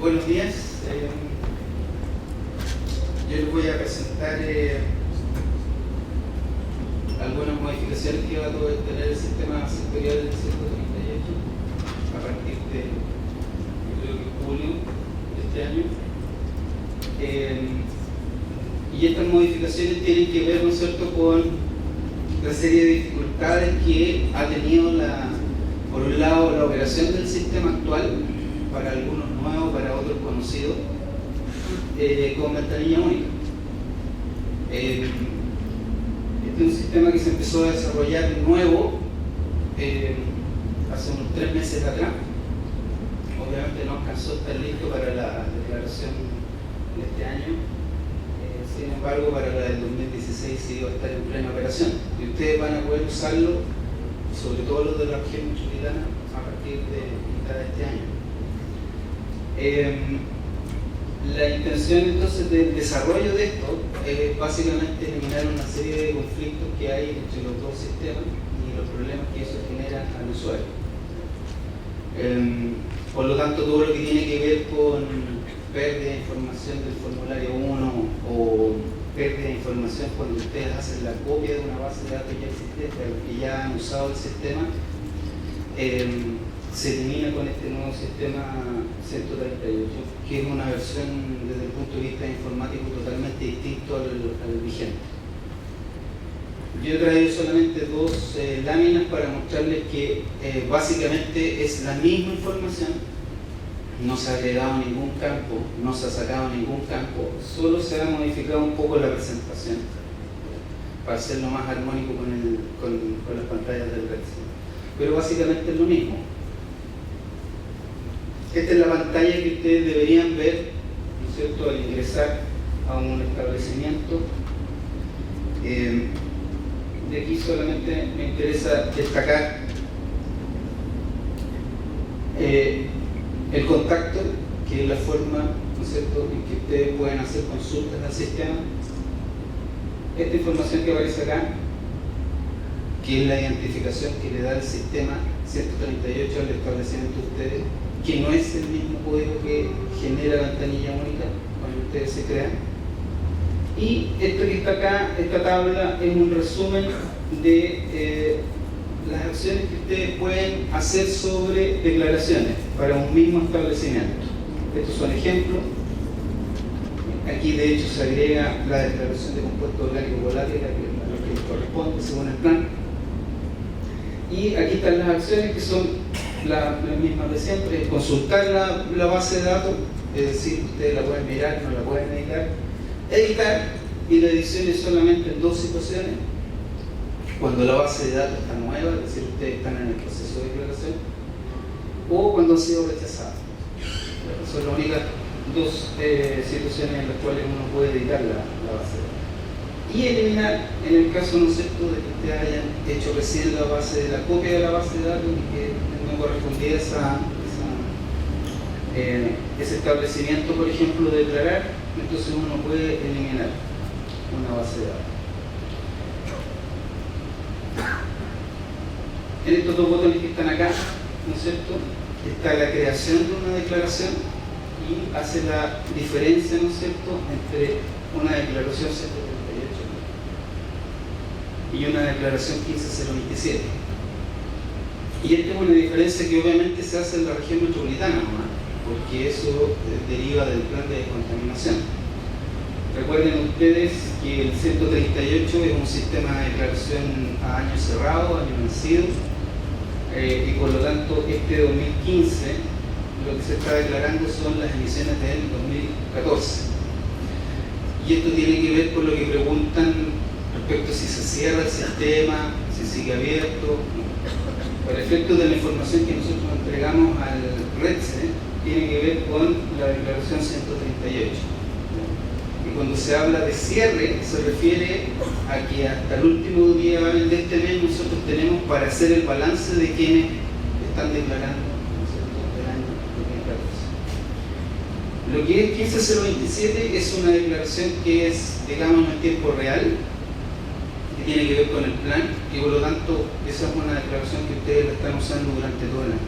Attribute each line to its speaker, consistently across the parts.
Speaker 1: Buenos días. Yo les voy a presentar algunas modificaciones que va a tener el sistema sectorial del 138 a partir de, yo creo que julio de este año. Y estas modificaciones tienen que ver, ¿no es cierto?, con la serie de dificultades que ha tenido, por un lado, la operación del sistema actual, para algunos nuevos, para otros conocidos, con ventanilla única. Este es un sistema que se empezó a desarrollar nuevo hace unos 3 meses atrás. Obviamente no alcanzó a estar listo para la declaración de este año. Sin embargo, para la del 2016 sí iba a estar en plena operación. Y ustedes van a poder usarlo, sobre todo los de la región metropolitana, a partir de mitad de este año. La intención entonces del desarrollo de esto es básicamente eliminar una serie de conflictos que hay entre los dos sistemas y los problemas que eso genera al usuario. Por lo tanto, todo lo que tiene que ver con pérdida de información del formulario 1 o pérdida de información cuando ustedes hacen la copia de una base de datos ya existente, que ya han usado el sistema, se elimina con este nuevo sistema 138, que es una versión desde el punto de vista informático totalmente distinto al vigente. Yo he traído solamente 2 láminas para mostrarles que básicamente es la misma información, no se ha agregado ningún campo, no se ha sacado ningún campo, solo se ha modificado un poco la presentación para hacerlo más armónico con las pantallas del Red. Pero básicamente es lo mismo. Esta es la pantalla que ustedes deberían ver, ¿no es cierto?, al ingresar a un establecimiento. De aquí solamente me interesa destacar el contacto, que es la forma, ¿no es cierto?, en que ustedes pueden hacer consultas al sistema. Esta información que aparece acá, que es la identificación que le da el sistema 138 al establecimiento de ustedes, que no es el mismo código que genera la ventanilla única cuando ustedes se crean. Y esto que está acá, esta tabla, es un resumen de las acciones que ustedes pueden hacer sobre declaraciones para un mismo establecimiento. Estos son ejemplos. Aquí de hecho se agrega la declaración de compuesto orgánico volátil a lo que corresponde según el plan. Y aquí están las acciones que son las mismas de siempre: consultar la base de datos, es decir, ustedes la pueden mirar, no la pueden editar, y la edición es solamente en 2 situaciones: cuando la base de datos está nueva, es decir, ustedes están en el proceso de declaración, o cuando han sido rechazados. Son las únicas 2 situaciones en las cuales uno puede editar la base de datos. Y eliminar en el caso, ¿no es cierto?, de que ustedes hayan hecho recién la copia de la base de datos y que no correspondía ese establecimiento, por ejemplo, de declarar. Entonces uno puede eliminar una base de datos. En estos 2 botones que están acá, ¿no es cierto?, está la creación de una declaración y hace la diferencia, ¿no es cierto?, entre una declaración 138 y una declaración 15027. Y esta es una diferencia que obviamente se hace en la región metropolitana nomás, porque eso deriva del plan de descontaminación. Recuerden ustedes que el 138 es un sistema de declaración a año cerrado, año vencido, y por lo tanto este 2015 lo que se está declarando son las emisiones del 2014. Y esto tiene que ver con lo que preguntan respecto a si se cierra el sistema, si sigue abierto. Para efectos de la información que nosotros entregamos al REDSE, tiene que ver con la declaración 138. Y cuando se habla de cierre, se refiere a que hasta el último día hábil de este mes nosotros tenemos para hacer el balance de quienes están declarando, ¿no es cierto?, del año 2014. Lo que es 15027 es una declaración que es, digamos, en tiempo real, que tiene que ver con el plan, y por lo tanto esa es una declaración que ustedes la están usando durante todo el año.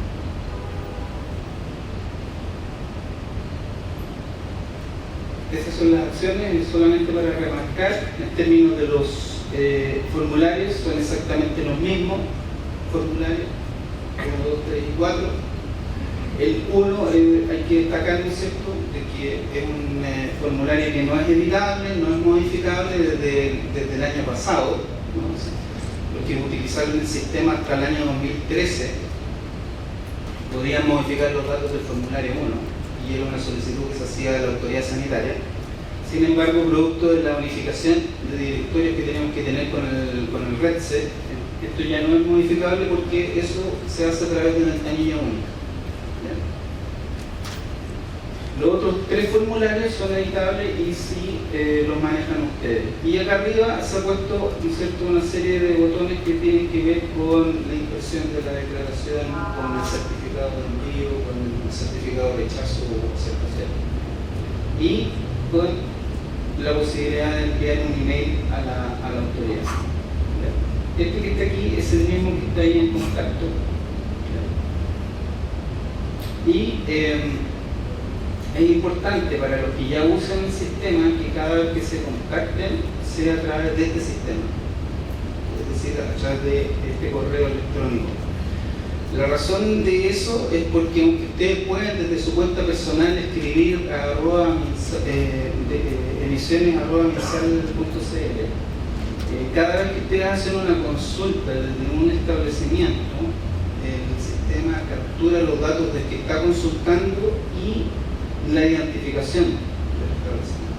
Speaker 1: esas son las acciones, solamente para remarcar, en términos de los formularios, son exactamente los mismos formularios, 1, 2, 3 y 4. El 1 hay que destacar, ¿no es cierto?, de que es un formulario que no es editable, no es modificable desde el año pasado, ¿no? Los que utilizaron el sistema hasta el año 2013 podían modificar los datos del formulario 1 y era una solicitud que se hacía de la autoridad sanitaria. Sin embargo, producto de la unificación de directorios que teníamos que tener con el REDSE, esto ya no es modificable porque eso se hace a través de una ventanilla única. Los otros 3 formularios son editables y sí los manejan ustedes. Y acá arriba se ha puesto, ¿no es cierto?, una serie de botones que tienen que ver con la impresión de la declaración, con el certificado de envío, con el certificado de rechazo o aceptación. Y con la posibilidad de enviar un email a la autoridad. Este que está aquí es el mismo que está ahí en contacto. Y es importante para los que ya usan el sistema que cada vez que se contacten sea a través de este sistema, es decir, a través de este correo electrónico. La razón de eso es porque aunque ustedes pueden desde su cuenta personal escribir a emisiones@minsal.cl, cada vez que ustedes hacen una consulta desde un establecimiento, el sistema captura los datos del que está consultando y la identificación del establecimiento.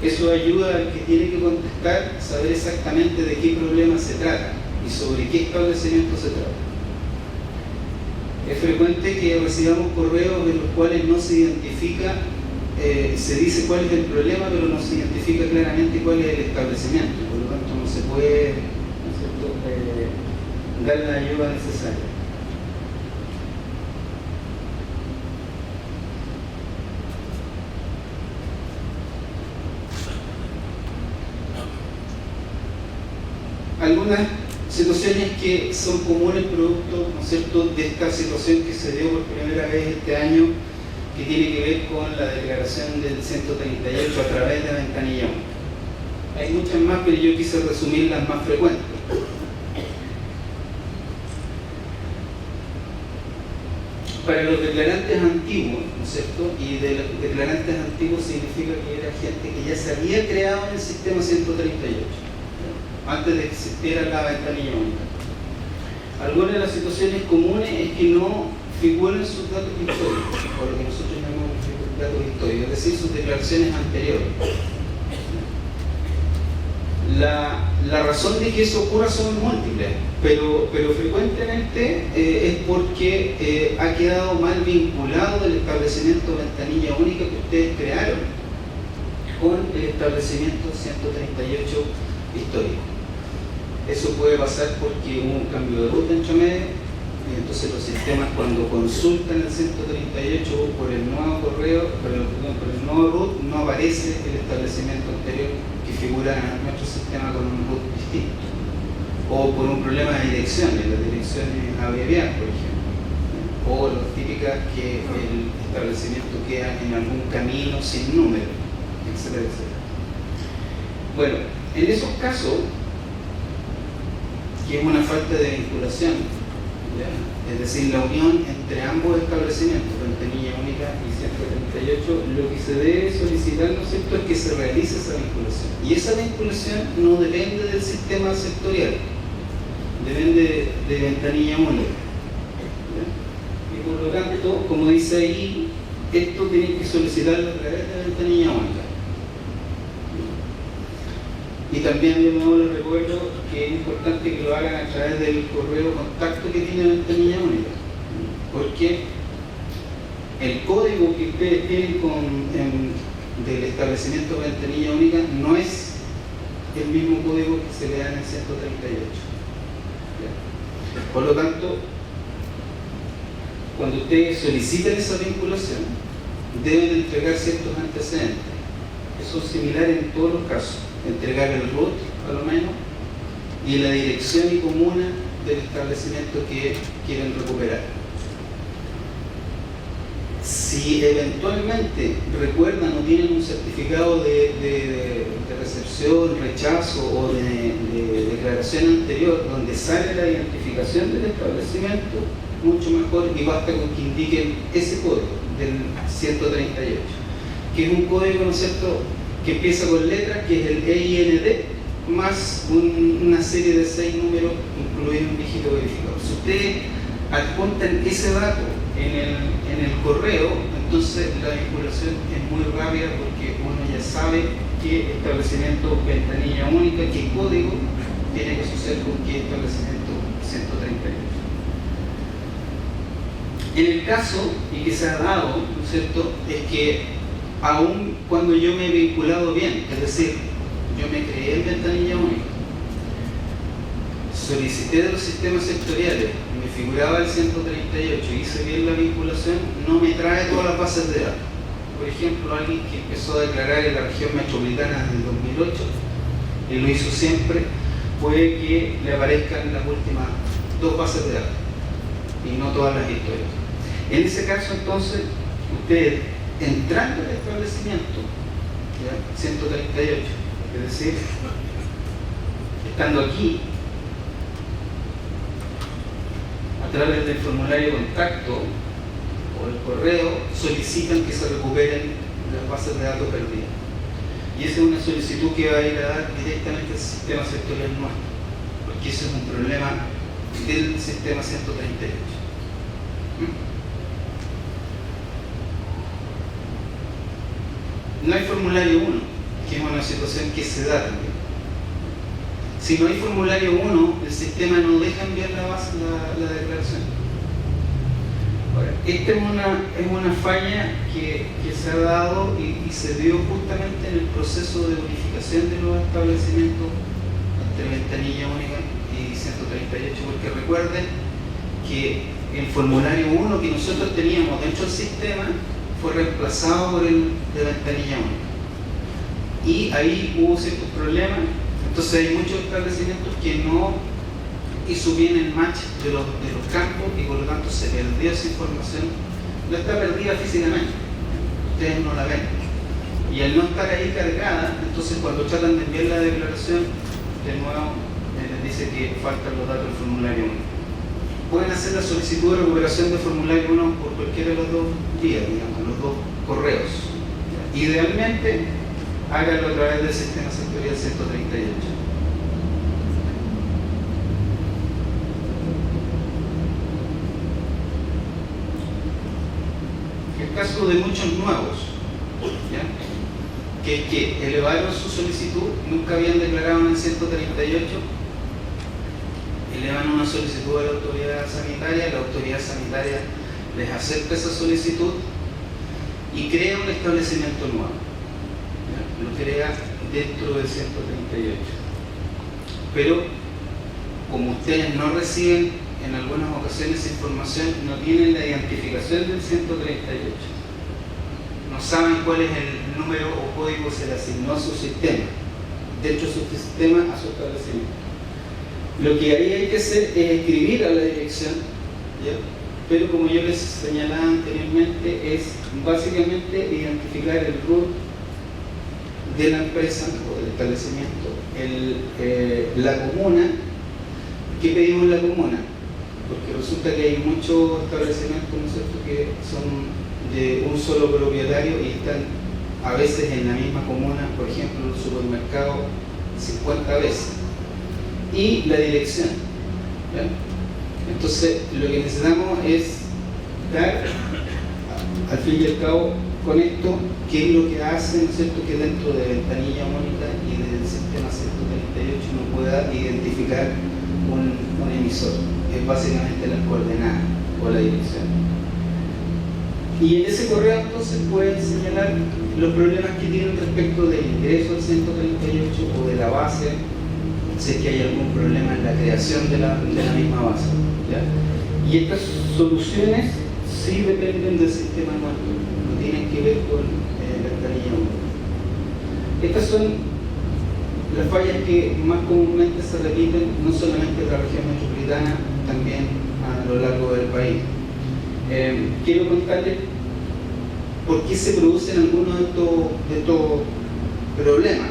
Speaker 1: Eso ayuda al que tiene que contestar a saber exactamente de qué problema se trata y sobre qué establecimiento se trata. Es frecuente que recibamos correos en los cuales no se identifica, se dice cuál es el problema, pero no se identifica claramente cuál es el establecimiento. Por lo tanto, no se puede, ¿no es cierto?, dar la ayuda necesaria. Algunas situaciones que son comunes producto, ¿no es cierto?, de esta situación que se dio por primera vez este año, que tiene que ver con la declaración del 138 a través de la ventanilla única. Hay muchas más, pero yo quise resumir las más frecuentes. Para los declarantes antiguos, ¿no es cierto?, y de los declarantes antiguos significa que era gente que ya se había creado en el sistema 138. Antes de que existiera la ventanilla única. Algunas de las situaciones comunes es que no figuran sus datos históricos, o lo que nosotros llamamos datos históricos, es decir, sus declaraciones anteriores. La razón de que eso ocurra son múltiples, pero frecuentemente es porque ha quedado mal vinculado el establecimiento ventanilla única que ustedes crearon con el establecimiento 138 histórico. Eso puede pasar porque hubo un cambio de ruta entre medio, y entonces los sistemas, cuando consultan el 138 por el nuevo correo, por el nuevo root, no aparece el establecimiento anterior que figura en nuestro sistema con un root distinto, o por un problema de direcciones, las direcciones abreviadas, por ejemplo, o las típicas que el establecimiento queda en algún camino sin número, etcétera, etcétera. Bueno, en esos casos, que es una falta de vinculación, ¿ya?, es decir, la unión entre ambos establecimientos, ventanilla única y 138, lo que se debe solicitar, ¿no es cierto?, es que se realice esa vinculación. Y esa vinculación no depende del sistema sectorial, depende de ventanilla única, ¿ya? Y por lo tanto, como dice ahí, esto tiene que solicitarlo a través de la ventanilla única. Y también de nuevo les recuerdo que es importante que lo hagan a través del correo contacto que tiene la ventanilla única, porque el código que ustedes tienen del establecimiento de ventanilla única no es el mismo código que se le da en el 138. Por lo tanto, cuando ustedes soliciten esa vinculación, deben entregar ciertos antecedentes que son similares en todos los casos. Entregar el root, a lo menos, y la dirección y comuna del establecimiento que quieren recuperar. Si eventualmente recuerdan o tienen un certificado de recepción, rechazo o de declaración anterior donde sale la identificación del establecimiento, mucho mejor, y basta con que indiquen ese código del 138, que es un código, ¿no es cierto?, que empieza con letras, que es el EIND, más una serie de 6 números, incluido un dígito verificador. Si ustedes adjuntan ese dato en el correo, entonces la vinculación es muy rápida porque uno ya sabe qué establecimiento, ventanilla única, qué código tiene que suceder con qué establecimiento 138. En el caso, y que se ha dado, ¿no es cierto?, es que aún cuando yo me he vinculado bien, es decir, yo me creé en ventanilla única, solicité de los sistemas sectoriales, me figuraba el 138, hice bien la vinculación, no me trae todas las bases de datos. Por ejemplo, alguien que empezó a declarar en la región metropolitana desde el 2008 y lo hizo siempre, puede que le aparezcan las últimas 2 bases de datos y no todas las historias. En ese caso, entonces, ustedes entrando al establecimiento, ¿ya?, 138, es decir, estando aquí, a través del formulario de contacto o el correo, solicitan que se recuperen las bases de datos perdidas. Y esa es una solicitud que va a ir a dar directamente al sistema sectorial nuestro, porque ese es un problema del sistema 138. No hay formulario 1, que es una situación que se da también. Si no hay formulario 1, el sistema no deja enviar la declaración. Ahora, esta es una falla que se ha dado y se dio justamente en el proceso de unificación de los establecimientos entre ventanilla única y 138, porque recuerden que el formulario 1 que nosotros teníamos dentro del sistema fue reemplazado por el de ventanilla única. Y ahí hubo ciertos problemas. Entonces hay muchos establecimientos que no hizo bien el match de los campos y por lo tanto se perdió esa información. No está perdida físicamente, ustedes no la ven. Y al no estar ahí cargada, entonces cuando tratan de enviar la declaración, de nuevo les dice que faltan los datos del formulario 1. Pueden hacer la solicitud de recuperación de formulario 1 por cualquiera de los dos vías, digamos, los dos correos. Idealmente, háganlo a través del sistema sectorial 138. El caso de muchos nuevos, ¿ya?, que elevaron su solicitud, nunca habían declarado en el 138, elevan una solicitud a la autoridad sanitaria les acepta esa solicitud y crea un establecimiento nuevo. Lo crea dentro del 138. Pero como ustedes no reciben en algunas ocasiones esa información, no tienen la identificación del 138, no saben cuál es el número o código que se le asignó a su sistema, dentro de su sistema a su establecimiento. Lo que ahí hay que hacer es escribir a la dirección, ¿ya?, pero como yo les señalaba anteriormente, es básicamente identificar el root de la empresa o del establecimiento, la comuna. ¿Qué pedimos en la comuna? Porque resulta que hay muchos establecimientos, ¿no es cierto?, que son de un solo propietario y están a veces en la misma comuna, por ejemplo, el supermercado 50 veces. Y la dirección, ¿ya? Entonces, lo que necesitamos es dar, al fin y al cabo, con esto, qué es lo que hace, ¿no es cierto?, que dentro de ventanilla única y del sistema 138 uno pueda identificar un emisor. Es básicamente las coordenadas o la dirección. Y en ese correo entonces pueden señalar los problemas que tienen respecto del ingreso al 138 o de la base, si es que hay algún problema en la creación de la misma base, ¿ya? Y estas soluciones sí dependen del sistema nuestro, no tienen que ver con ventanilla única. Estas son las fallas que más comúnmente se repiten, no solamente en la región metropolitana, también a lo largo del país. Quiero contarles ¿por qué se producen algunos de estos problemas?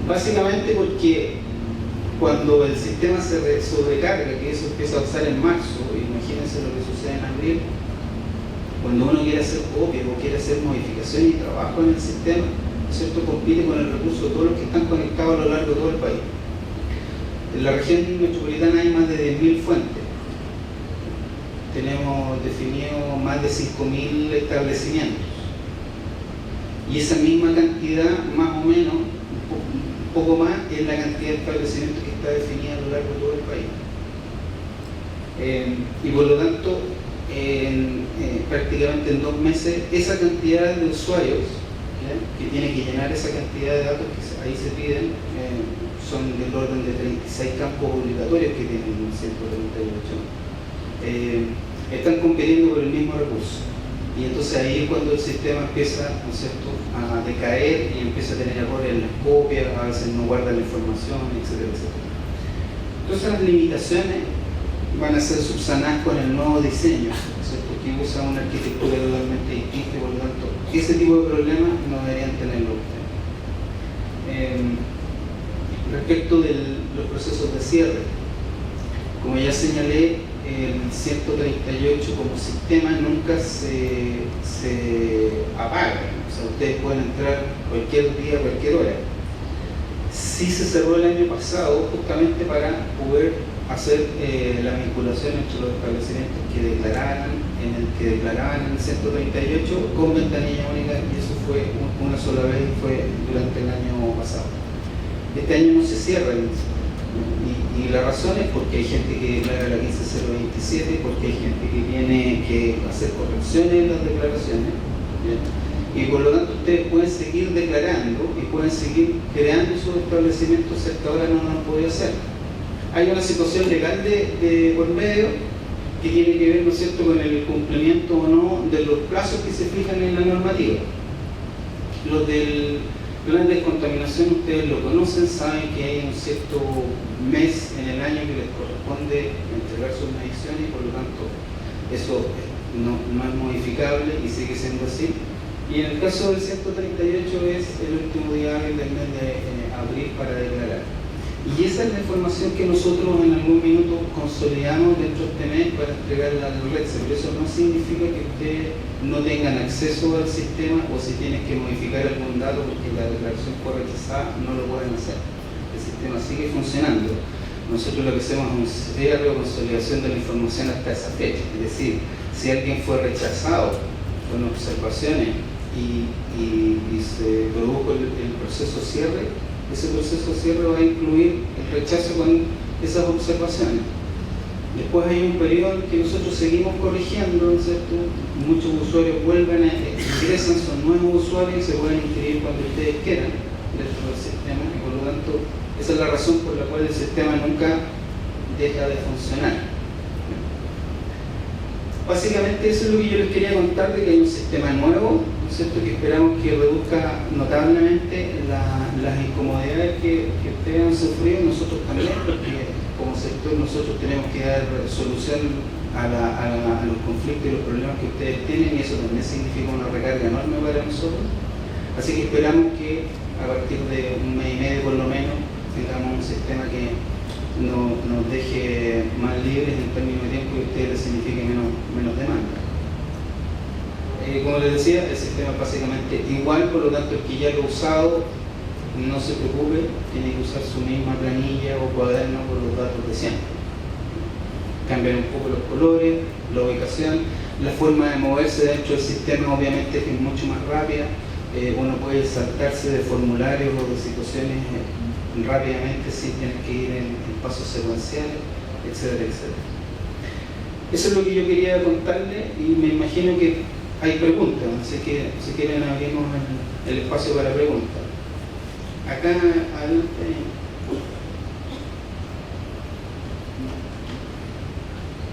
Speaker 1: Básicamente porque cuando el sistema se sobrecarga, que eso empieza a usar en marzo, imagínense lo que sucede en abril, cuando uno quiere hacer copias o quiere hacer modificaciones y trabajo en el sistema, ¿cierto?, compite con el recurso de todos los que están conectados a lo largo de todo el país. En la región metropolitana hay más de 10.000 fuentes. Tenemos definido más de 5.000 establecimientos. Y esa misma cantidad, más o menos, un poco más, es la cantidad de establecimientos que está definida a lo largo de todo el país. Y por lo tanto, prácticamente en 2 meses, esa cantidad de usuarios, ¿ya?, que tienen que llenar esa cantidad de datos que ahí se piden, son del orden de 36 campos obligatorios que tienen el 138, están compitiendo por el mismo recurso. Y entonces ahí es cuando el sistema empieza, ¿no es cierto?, a decaer y empieza a tener errores en las copias, a veces no guarda la información, etcétera, etcétera. Entonces las limitaciones van a ser subsanadas con el nuevo diseño, ¿cierto?, que usa una arquitectura totalmente distinta, y por lo tanto ese tipo de problemas no deberían tenerlo ustedes. Respecto de los procesos de cierre, como ya señalé, el 138 como sistema nunca se apaga, o sea, ustedes pueden entrar cualquier día, cualquier hora. Sí se cerró el año pasado justamente para poder hacer la vinculación entre los establecimientos que declaraban en el 138 con ventanilla única, y eso fue una sola vez, fue durante el año pasado. Este año no se cierra y la razón es porque hay gente que declara la 15027, porque hay gente que tiene que hacer correcciones en las declaraciones, ¿bien?, y por lo tanto ustedes pueden seguir declarando y pueden seguir creando sus establecimientos que hasta ahora no lo han podido hacer. Hay una situación legal de por medio que tiene que ver, ¿no es cierto?, con el cumplimiento o no de los plazos que se fijan en la normativa. Los del plan de descontaminación ustedes lo conocen, saben que hay un cierto mes en el año que les corresponde entregar sus mediciones, y por lo tanto eso no es modificable y sigue siendo así. Y en el caso del 138 es el último día hábil del mes de abril para declarar. Y esa es la información que nosotros en algún minuto consolidamos dentro de este mes para entregarla a la red. Pero eso no significa que ustedes no tengan acceso al sistema, o si tienen que modificar algún dato porque la declaración fue rechazada, no lo pueden hacer. El sistema sigue funcionando. Nosotros lo que hacemos es un cierre o consolidación de la información hasta esa fecha. Es decir, si alguien fue rechazado con observaciones y se produjo el proceso cierre, ese proceso cierre va a incluir el rechazo con esas observaciones. Después hay un periodo en que nosotros seguimos corrigiendo, ¿cierto? Muchos usuarios vuelven, ingresan, son nuevos usuarios y se pueden inscribir cuando ustedes quieran dentro del sistema, y por lo tanto esa es la razón por la cual el sistema nunca deja de funcionar. Básicamente eso es lo que yo les quería contar, de que hay un sistema nuevo, ¿no es cierto?, que esperamos que reduzca notablemente las incomodidades que ustedes han sufrido, nosotros también, porque como sector nosotros tenemos que dar solución a los conflictos y los problemas que ustedes tienen, y eso también significa una recarga enorme para nosotros. Así que esperamos que a partir de un mes y medio por lo menos tengamos un sistema que nos deje más libres en términos de tiempo y a ustedes les signifique menos demanda. Como les decía, el sistema es básicamente igual, por lo tanto el que ya lo ha usado, no se preocupe, tiene que usar su misma planilla o cuaderno con los datos de siempre. Cambiar un poco los colores, la ubicación, la forma de moverse dentro del sistema obviamente es mucho más rápida. Uno puede saltarse de formularios o de situaciones rápidamente sin tener que ir en pasos secuenciales, etcétera, etcétera. Eso es lo que yo quería contarle, y me imagino que hay preguntas, así que si quieren abrimos el espacio para preguntas. Acá adelante.